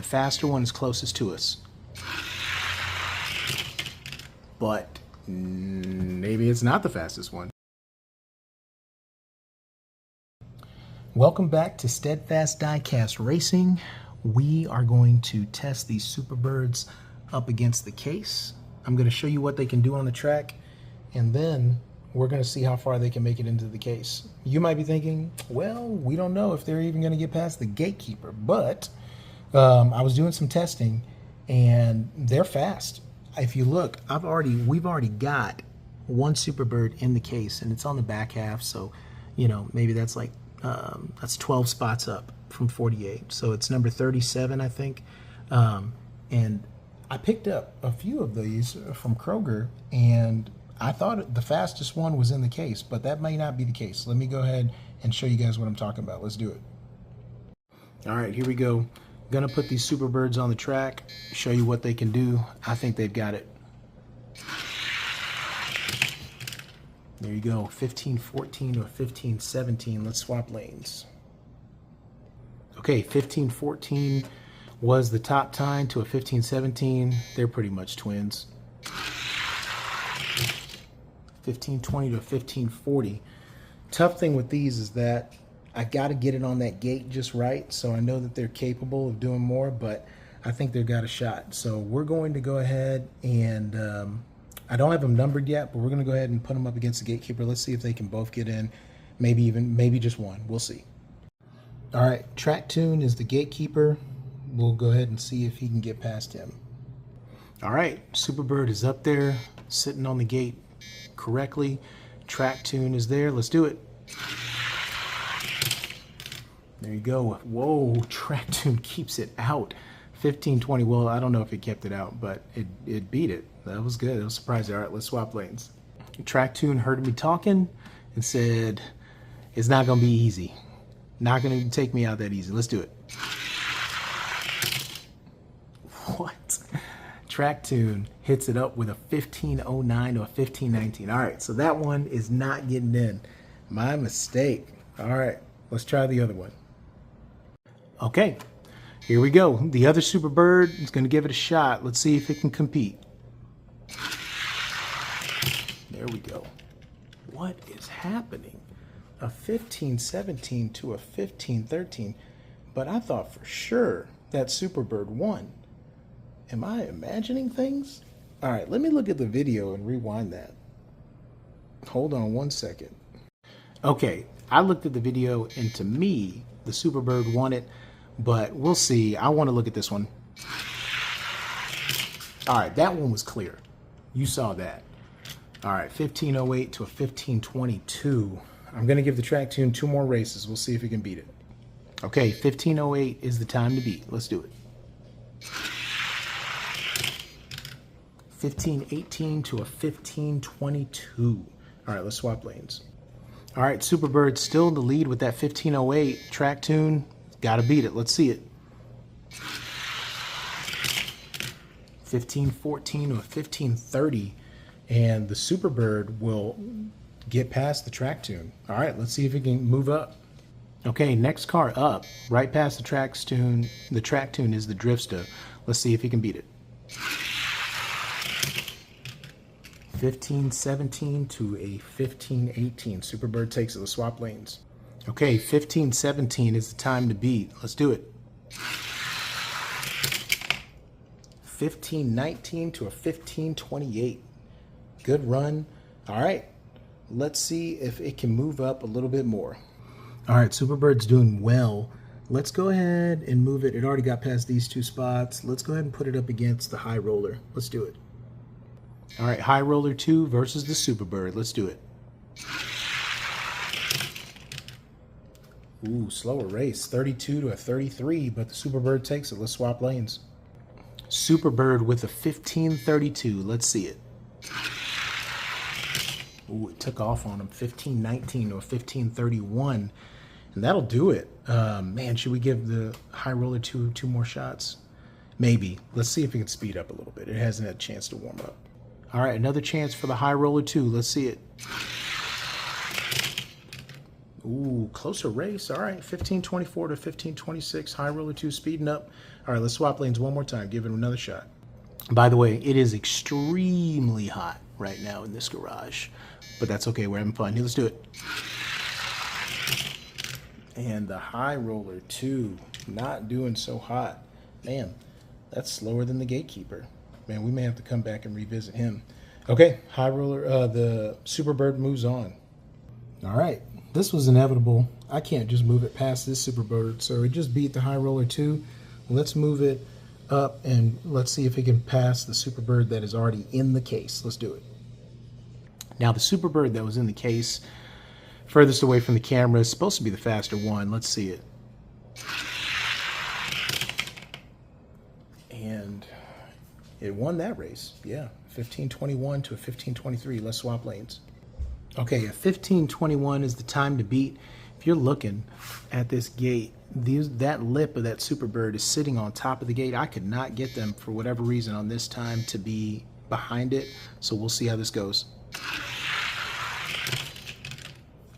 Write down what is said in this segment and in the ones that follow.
faster one is closest to us. But maybe it's not the fastest one. Welcome back to Steadfast Diecast Racing. We are going to test these Superbirds up against the case. I'm going to show you what they can do on the track, and then we're going to see how far they can make it into the case. You might be thinking, well, we don't know if they're even going to get past the Gatekeeper, but I was doing some testing, and they're fast. If you look, we've already got one Superbird in the case, and it's on the back half, so you know, maybe that's like that's 12 spots up from 48. So it's number 37, I think. And I picked up a few of these from Kroger, and I thought the fastest one was in the case, but that may not be the case. Let me go ahead and show you guys what I'm talking about. Let's do it. All right, here we go. Gonna put these Superbirds on the track, show you what they can do. I think they've got it. There you go, 15-14 or 15-17. Let's swap lanes. Okay, 15-14 was the top time to a 15-17. They're pretty much twins. 15-20 to a 15-40. Tough thing with these is that I got to get it on that gate just right, so I know that they're capable of doing more, but I think they've got a shot. So we're going to go ahead and I don't have them numbered yet, but we're going to go ahead and put them up against the Gatekeeper. Let's see if they can both get in, maybe just one. We'll see. All right, Track Tune is the Gatekeeper. We'll go ahead and see if he can get past him. All right, Superbird is up there, sitting on the gate correctly. Track Tune is there. Let's do it. There you go. Whoa, Track Tune keeps it out. 15-20. Well, I don't know if it kept it out, but it beat it. That was good. I was surprised. All right, let's swap lanes. Track Tune heard me talking and said, it's not going to be easy. Not going to take me out that easy. Let's do it. What? Track Tune hits it up with a 15-09 to a 15-19. All right, so that one is not getting in. My mistake. All right, let's try the other one. Okay, here we go. The other Superbird is going to give it a shot. Let's see if it can compete. There we go. What is happening? A 15-17 to a 15-13. But I thought for sure that Superbird won. Am I imagining things? All right, let me look at the video and rewind that. Hold on one second. Okay, I looked at the video, and to me, the Superbird won it, but we'll see. I want to look at this one. All right, that one was clear. You saw that. All right, 15-08 to a 15-22. I'm going to give the Track Tune 2 more races. We'll see if he can beat it. Okay, 15-08 is the time to beat. Let's do it. 15-18 to a 15-22. All right, let's swap lanes. All right, Superbird still in the lead with that 15-08. Track Tune, got to beat it. Let's see it. 15-14 to a 15-30. And the Superbird will get past the Track Tune. All right, let's see if it can move up. Okay, next car up, right past the Track Tune. The Track Tune is the Drifter. Let's see if he can beat it. 15-17 to a 15-18. Superbird takes it. Let's swap lanes. Okay, 15-17 is the time to beat. Let's do it. 15-19 to a 15-28. Good run. All right, let's see if it can move up a little bit more. All right, Superbird's doing well. Let's go ahead and move it. It already got past these two spots. Let's go ahead and put it up against the High Roller. Let's do it. All right, High Roller 2 versus the Superbird. Let's do it. Ooh, slower race. 32 to a 33, but the Superbird takes it. Let's swap lanes. Superbird with a 15-32. Let's see it. Ooh, it took off on him. 15-19 to a 15-31. And that'll do it. Man, should we give the High Roller two more shots? Maybe. Let's see if it can speed up a little bit. It hasn't had a chance to warm up. All right, another chance for the High Roller 2. Let's see it. Ooh, closer race. All right, 1524 to 1526. High roller 2 speeding up. All right, let's swap lanes one more time. Give it another shot. By the way, it is extremely hot right now in this garage, but that's okay. We're having fun. Here, let's do it. And the high roller 2, not doing so hot. Man, that's slower than the Gatekeeper. Man, we may have to come back and revisit him. Okay, high roller, the Superbird moves on. All right, this was inevitable. I can't just move it past this Superbird, so it just beat the high roller 2. Let's move it up and let's see if it can pass the Superbird that is already in the case. Let's do it. Now, the Superbird that was in the case, furthest away from the camera, is supposed to be the faster one. Let's see it. And it won that race. Yeah, 1521 to a 1523. Let's swap lanes. Okay, a 1521 is the time to beat. If you're looking at this gate, that lip of that Superbird is sitting on top of the gate. I could not get them, for whatever reason, on this time to be behind it. So we'll see how this goes.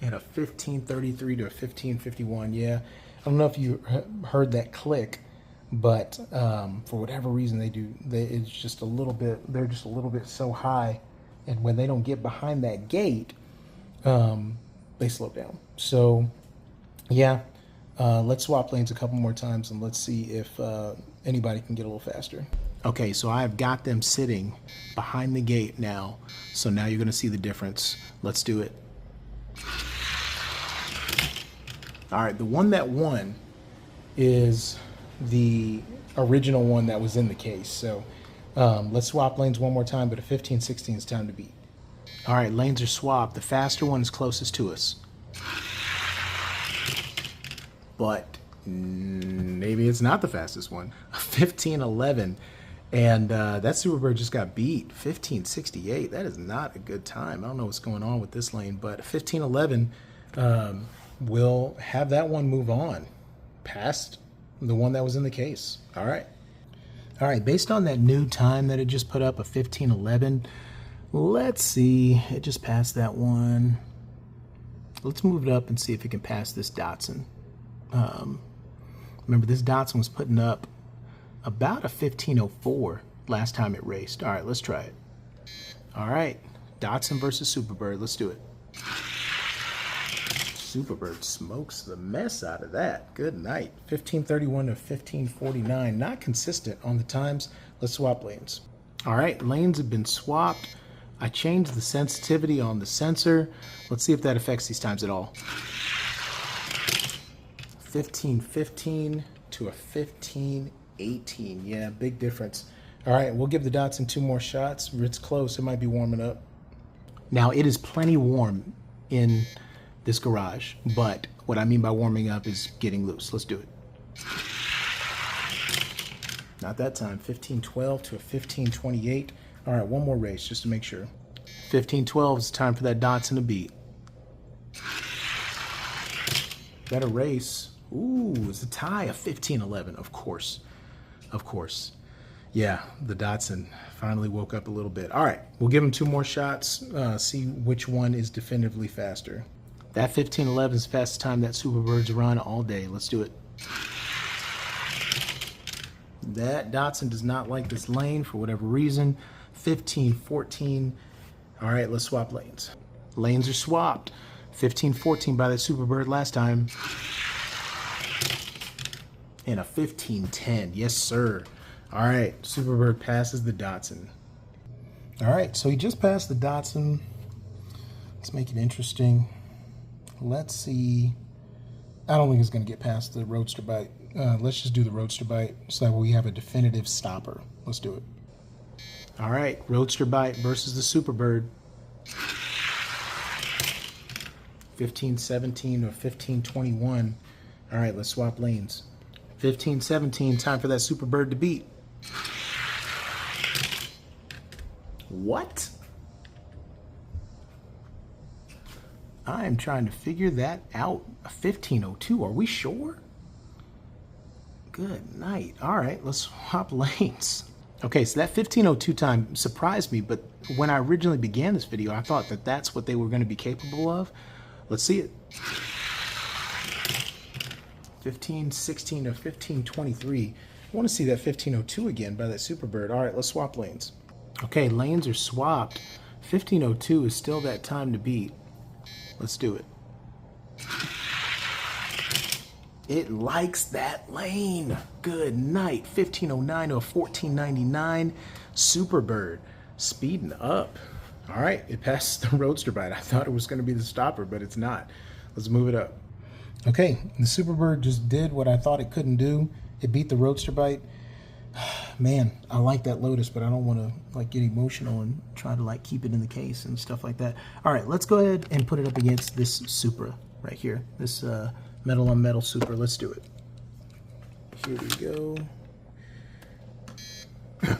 And a 1533 to a 1551. Yeah, I don't know if you heard that click, but for whatever reason it's just a little bit, they're just a little bit so high, and when they don't get behind that gate, they slow down. So yeah, let's swap lanes a couple more times and let's see if anybody can get a little faster. Okay, so I've got them sitting behind the gate now, so now you're going to see the difference. Let's do it. All right, the one that won is the original one that was in the case. So let's swap lanes one more time, but a 1516 is time to beat. All right, lanes are swapped. The faster one is closest to us. But maybe it's not the fastest one. 1511. And that Superbird just got beat. 1568. That is not a good time. I don't know what's going on with this lane, but 1511 will have that one move on past the one that was in the case. All right. All right, based on that new time that it just put up, a 1511, let's see. It just passed that one. Let's move it up and see if it can pass this Datsun. Remember, this Datsun was putting up about a 1504 last time it raced. All right, let's try it. All right, Datsun versus Superbird. Let's do it. Superbird smokes the mess out of that. Good night. 1531 to 1549. Not consistent on the times. Let's swap lanes. All right, lanes have been swapped. I changed the sensitivity on the sensor. Let's see if that affects these times at all. 1515 to a 1518. Yeah, big difference. All right, we'll give the Datsun 2 more shots. It's close. It might be warming up. Now, it is plenty warm in this garage, but what I mean by warming up is getting loose. Let's do it. Not that time. 1512 to a 1528. All right, one more race just to make sure. 1512 is time for that Datsun to beat. Better race. Ooh, it's a tie of 1511. Of course. Of course. Yeah, the Datsun finally woke up a little bit. All right, we'll give him 2 more shots, see which one is definitively faster. That 1511 is the fastest time that Superbird's run all day. Let's do it. That Datsun does not like this lane for whatever reason. 1514. All right, let's swap lanes. Lanes are swapped. 1514 by that Superbird last time. And a 1510. Yes, sir. All right, Superbird passes the Datsun. All right, so he just passed the Datsun. Let's make it interesting. Let's see. I don't think it's going to get past the Roadster Bite. Let's just do the Roadster Bite so that we have a definitive stopper. Let's do it. All right, Roadster Bite versus the Superbird. 1517 or 1521. All right, let's swap lanes. 1517, time for that Superbird to beat. What? I am trying to figure that out. A 1502, are we sure? Good night. All right, let's swap lanes. Okay, so that 1502 time surprised me, but when I originally began this video, I thought that that's what they were going to be capable of. Let's see it. 1516 or 1523. I want to see that 1502 again by that Superbird. All right, let's swap lanes. Okay, lanes are swapped. 1502 is still that time to beat. Let's do it. It likes that lane. Good night. 1509 to a 1499 Superbird. Speeding up. All right, it passed the Roadster Bite. I thought it was going to be the stopper, but it's not. Let's move it up. Okay, the Superbird just did what I thought it couldn't do. It beat the Roadster Bite. Man, I like that Lotus, but I don't want to like get emotional and try to like keep it in the case and stuff like that. All right, let's go ahead and put it up against this Supra right here. This metal on metal Supra. Let's do it. Here we go.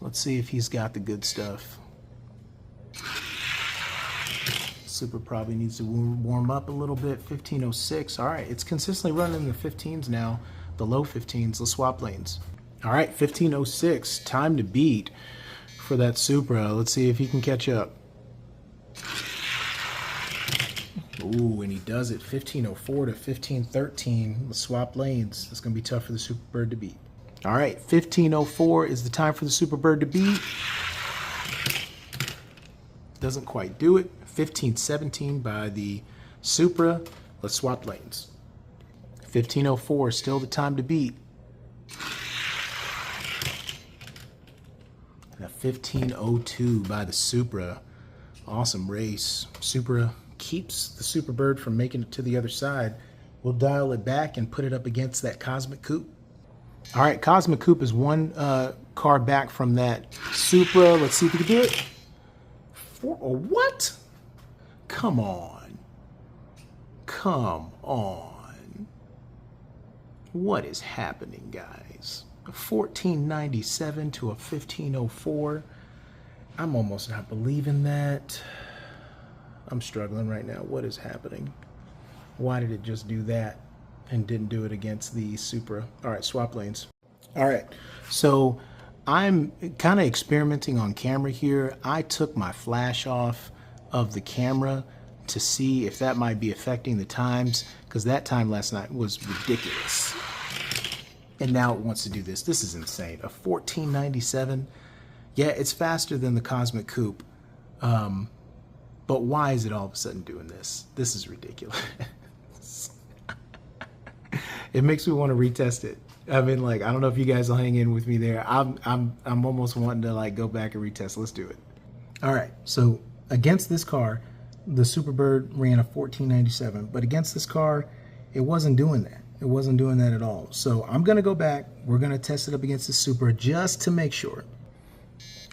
Let's see if he's got the good stuff. Supra probably needs to warm up a little bit. 1506. All right, it's consistently running in the 15s now, the low 15s. Let's swap lanes. All right, 1506. Time to beat for that Supra. Let's see if he can catch up. Ooh, and he does it. 1504 to 1513. Let's swap lanes. It's going to be tough for the Superbird to beat. All right, 1504 is the time for the Superbird to beat. Doesn't quite do it. 1517 by the Supra. Let's swap lanes. 1504, still the time to beat. And a 1502 by the Supra. Awesome race. Supra keeps the Superbird from making it to the other side. We'll dial it back and put it up against that Cosmic Coupe. All right, Cosmic Coupe is one car back from that Supra. Let's see if we can do it. What? Come on. Come on. What is happening, guys? A 1497 to a 1504. I'm almost not believing that. I'm struggling right now. What is happening? Why did it just do that and didn't do it against the Supra? All right, swap lanes. All right, so I'm kind of experimenting on camera here. I took my flash off of the camera to see if that might be affecting the times, because that time last night was ridiculous. And now it wants to do this. This is insane. A 1497. Yeah, it's faster than the Cosmic Coupe. But why is it all of a sudden doing this? This is ridiculous. It makes me want to retest it. I mean, like, I don't know if you guys will hang in with me there. I'm almost wanting to like go back and retest. Let's do it. All right. So against this car, the Superbird ran a 1497, but against this car, it wasn't doing that. It wasn't doing that at all. So I'm gonna go back. We're gonna test it up against the Supra just to make sure.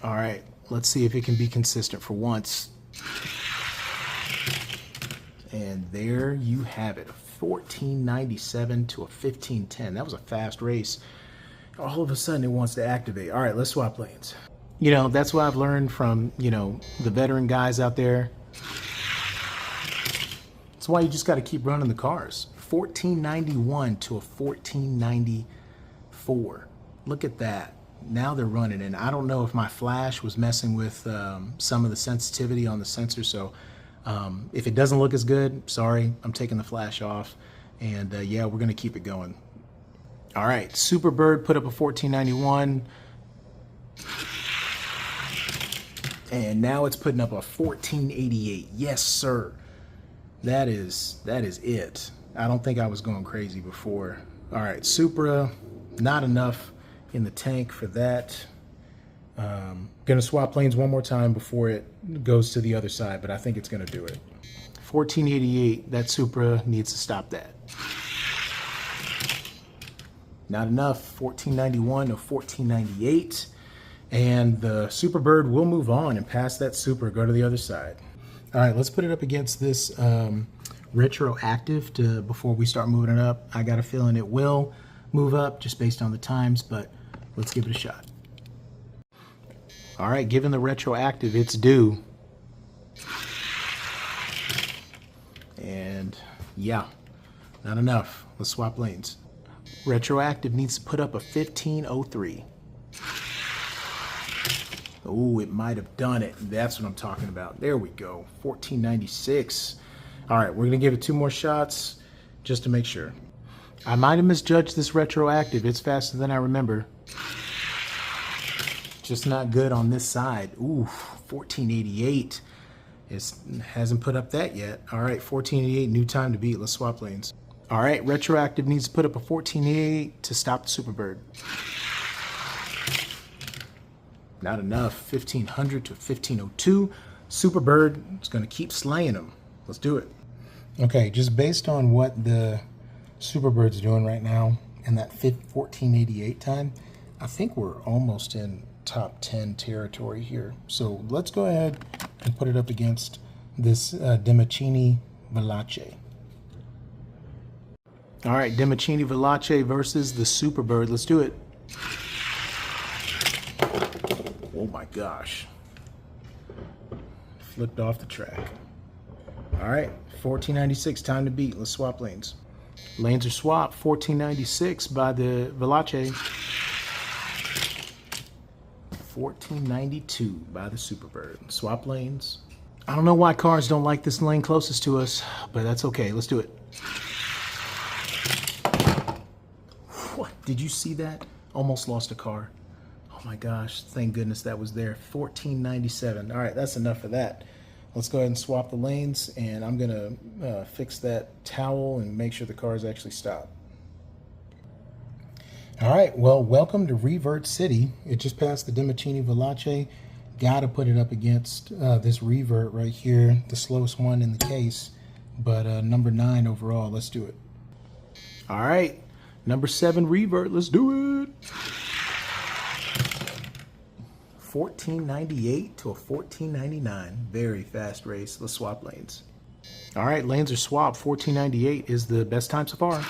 All right. Let's see if it can be consistent for once. And there you have it. 1497 to a 1510. That was a fast race. All of a sudden it wants to activate. All right, let's swap lanes. You know, that's what I've learned from, you know, the veteran guys out there. That's why you just got to keep running the cars. 1491 to a 1494. Look at that. Now they're running, and I don't know if my flash was messing with some of the sensitivity on the sensor, so if it doesn't look as good, sorry, I'm taking the flash off, and yeah, we're gonna keep it going. All right, Superbird put up a 1491, and now it's putting up a 1488. Yes, sir. That is it. I don't think I was going crazy before. All right, Supra, not enough in the tank for that. Gonna swap lanes one more time before it goes to the other side, but I think it's gonna do it. 1488, that Supra needs to stop that. Not enough. 1491 to 1498, and the Superbird will move on and pass that Supra, go to the other side. All right, let's put it up against this Retroactive before we start moving it up. I got a feeling it will move up just based on the times, but let's give it a shot. All right, given the Retroactive, it's due. And yeah, not enough. Let's swap lanes. Retroactive needs to put up a 1503. Oh, it might have done it. That's what I'm talking about. There we go. 1496. All right, we're going to give it two more shots just to make sure. I might have misjudged this retroactive. It's faster than I remember. Just not good on this side. Ooh, 1488. It hasn't put up that yet. All right, 1488, new time to beat. Let's swap lanes. All right, retroactive needs to put up a 1488 to stop the Superbird. Not enough. 1500 to 1502. Superbird is going to keep slaying them. Let's do it. Okay, just based on what the Superbird's doing right now and that 1488 time, I think we're almost in top 10 territory here. So let's go ahead and put it up against this Dimachini Velace. All right, Dimachini Velace versus the Superbird. Let's do it. Oh my gosh. Flipped off the track. All right, 1496, time to beat. Let's swap lanes. Lanes are swapped. 1496 by the Velace. 1492 by the Superbird. Swap lanes. I don't know why cars don't like this lane closest to us, but that's okay. Let's do it. What? Did you see that? Almost lost a car. Oh my gosh. Thank goodness that was there. 1497. All right, that's enough of that. Let's go ahead and swap the lanes, and I'm going to fix that towel and make sure the cars actually stop. All right, well, welcome to Revert City. It just passed the Dimachini Velace. Got to put it up against this Revert right here, the slowest one in the case, but number 9 overall. Let's do it. All right, number 7 Revert. Let's do it. 1498 to a 1499. Very fast race. Let's swap lanes. All right, lanes are swapped. 1498 is the best time so far.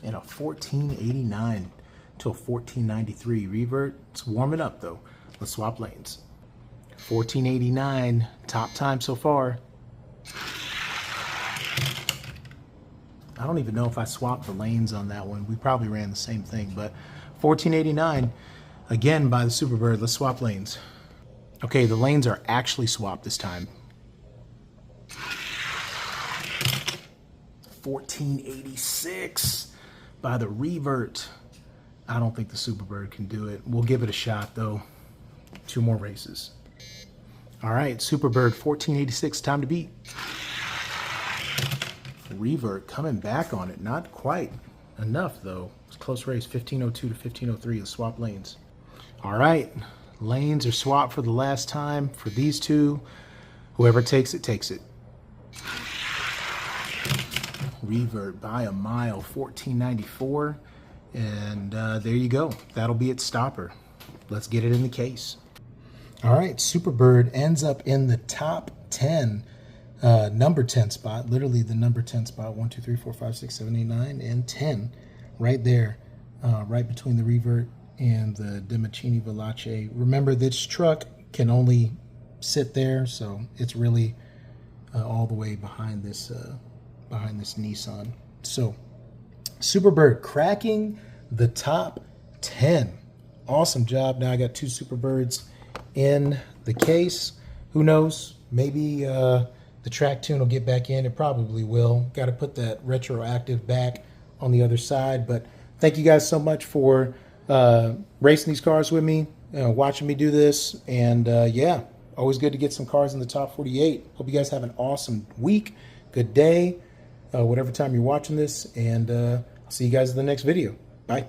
And a 1489 to a 1493 Revert. It's warming up though. Let's swap lanes. 1489, top time so far. I don't even know if I swapped the lanes on that one. We probably ran the same thing, but 1489 again by the Superbird. Let's swap lanes. Okay, the lanes are actually swapped this time. 1486 by the Revert. I don't think the Superbird can do it. We'll give it a shot though. 2 more races. All right, Superbird 1486, time to beat. Revert coming back on it. Not quite enough though. It's a close race. 1502 to 1503. Let's swap lanes. All right, lanes are swapped for the last time for these two. Whoever takes it, takes it. Revert by a mile, 1494, and there you go. That'll be its stopper. Let's get it in the case. All right, Superbird ends up in the top 10, number 10 spot, literally the number 10 spot. 1, 2, 3, 4, 5, 6, 7, 8, 9, and 10 right there, right between the Revert and the Dimachini Velace. Remember, this truck can only sit there, so it's really all the way behind this Nissan. So Superbird cracking the top 10. Awesome job. Now I got 2 Superbirds in the case. Who knows? Maybe the track tune will get back in. It probably will. Got to put that retroactive back on the other side. But thank you guys so much for racing these cars with me, watching me do this. And yeah, always good to get some cars in the top 48. Hope you guys have an awesome week. Good day. Whatever time you're watching this, and I'll see you guys in the next video. Bye.